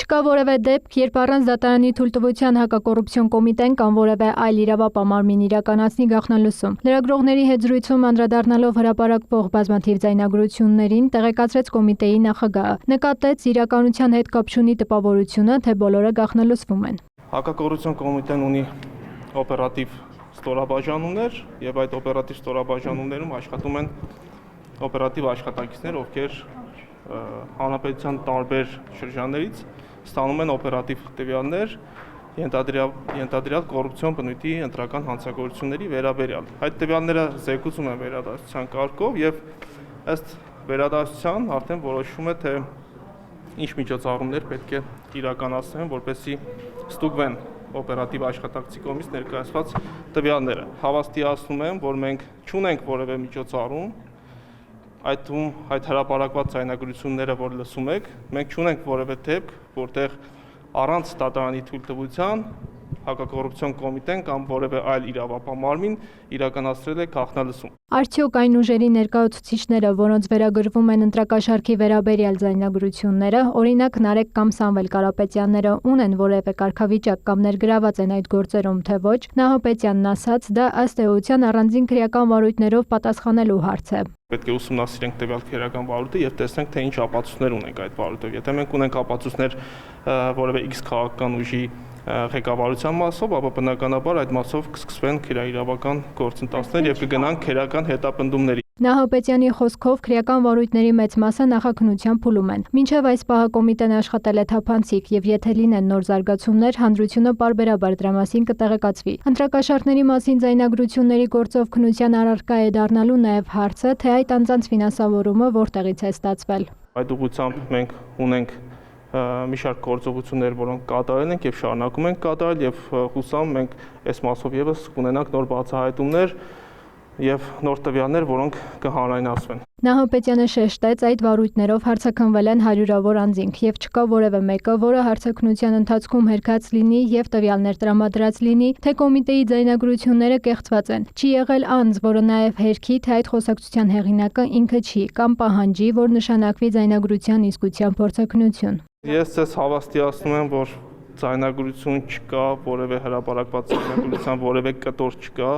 Չկա որևէ դեպք, երբ առանց դատարանի թույլտվության հակակոռուպցիոն կոմիտեն կամ որևէ այլ իրավապահ մարմին իրականացնի գաղտնալուծում։ Լրագրողների հետ զրույցում անդրադառնալով հրապարակվող բազմաթիվ ձայնագրություններին, տեղեկացրեց կոմիտեի նախագահը։ Նկատեց իրականության հետ կապ չունի տպավորությունը, թե բոլորը գաղտնալուծվում են։ Հակակոռուպցիոն կոմիտեն ունի օպերատիվ ստորաբաժանումներ եւ այդ օպերատիվ ստորաբաժանումներում աշխատում են օպերատիվ աշխատակիցներ, ովքեր հանրապետության տարբեր շրջաններից ստանում են օպերատիվ տվյալներ ենթադրյալ կոռուպցիոն բնույթի ընտրական հանցագործությունների վերաբերյալ։ Այդ տվյալները զեկուցում են վերադասության կարգով եւ ըստ վերադասության արդեն որոշվում է, թե ինչ միջոցառումներ պետք է իրականացնեն, որպեսզի ստուգվեն օպերատիվ աշխատակցի կողմից ներկայացված տվյալները։ Հավաստիացնում եմ, որ մենք չունենք որևէ միջոցառում, այդ հրապարակված ձայնագրությունները, որ լսում եք, մենք չունենք որևէ դեպք, որտեղ առանց դատարանի թույլտվության հակակոռուպցիոն կոմիտեն կամ որևէ այլ իրավապահ մարմին իրականացրել է գաղտնալուծում։ Արդյոք այն ուժերի ներկայացուցիչները, որոնց վերագրվում են ընտրակաշառքի վերաբերյալ ձայնագրությունները, օրինակ Նարեկ կամ Սամվել Կարապետյանները, ունեն որևէ կարգավիճակ կամ ներգրաված են այդ գործերում, թե ոչ, Նահապետյանն ասաց, դա ըստ էության առանձին քրեական վարույթներով պատասխանելու հարց է։ Պետք է ուսումնասիրենք տվյալ քրեական վարույթը եւ տեսնենք, թե ինչ ապացույցներ ունենք այդ վարույթով։ Եթե մենք ունենք ապացույցներ որևէ X քաղաքական ուժի ղեկավարության մասով, ապա բնականաբար այդ մասով կսկսվեն քրեաիրավական գործընթացներ եւ կգնանք քրեական հետապնդումների։ Նահապետյանի խոսքով քրեական վարույթների մեծ մասը նախաքննության փուլում են։ Մինչև այս պահը կոմիտեն աշխատել է թափանցիկ եւ եթե լինեն նոր զարգացումներ, հանրությունը պարբերաբար դրա մասին կտեղեկացվի։ Ընտրակաշառքների մասին ձայնագրությունների գործով քննության առարկա է դառնալու նաեւ հարցը, թե այդ անձանց ֆինանսավորումը որտեղից է ստացվել։ Այդ ուղղությամբ մենք ունենք մի շարք գործողություններ, որոնք կատարել ենք եւ շարունակում ենք կատարել եւ հուսամ մենք այս մասով եւս կունենանք նոր բացահայտումներ եւ նոր տվյալներ, որոնք կհանրայնացվեն։ Նահապետյանը շեշտեց, այդ վարույթներով հարցաքննվել են հարյուրավոր անձինք եւ չկա որևէ մեկը, որը հարցաքննության ընթացքում հերքած լինի եւ տվյալներ տրամադրած լինի, թե կոմիտեի ձայնագրությունները կեղծված են։ Չի եղել անձ, որը նաեւ հերքի, թե այդ խոսակցության հեղինակը ինքը չի կամ պահանջի, որ նշանակվի ձայնագրության իսկության փորձաքննություն։ Ես ցես հավաստիացնում եմ, որ ձայնագրություն չկա, որևէ հրապարակված ձայնագրության որևէ կտոր չկա,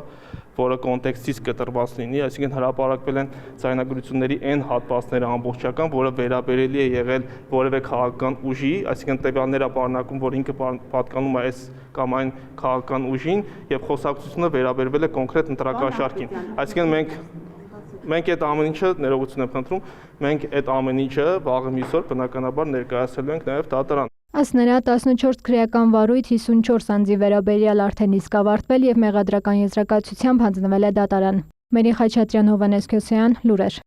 որը կոնտեքստից կտրված լինի, այսինքն հրապարակվել են ձայնագրությունների այն հատվածները ամբողջական, որը վերաբերելի է եղել որևէ քաղաքական ուժի, այսինքն տվյալները պարունակում, որ ինքը պատկանում է այս կամ այն քաղաքական ուժին եւ խոսակցությունը վերաբերվել է կոնկրետ ընտրակաշառքին։ Այսինքն մենք այդ ամեն ինչը ներողություն եմ խնդրում, մենք այդ ամեն ինչը վաղը մյուսօր բնականաբար ներկայացնելու ենք նաեւ դատարան։ Ըստ նրա 14 քրեական վարույթ 54 անձի վերաբերյալ արդեն իսկ ավարտվել եւ մեղադրական եզրակացությամբ հանձնվել է դատարան։ Մերի Խաչատրյան, Հովհաննես Քյոսեյան, լուրեր։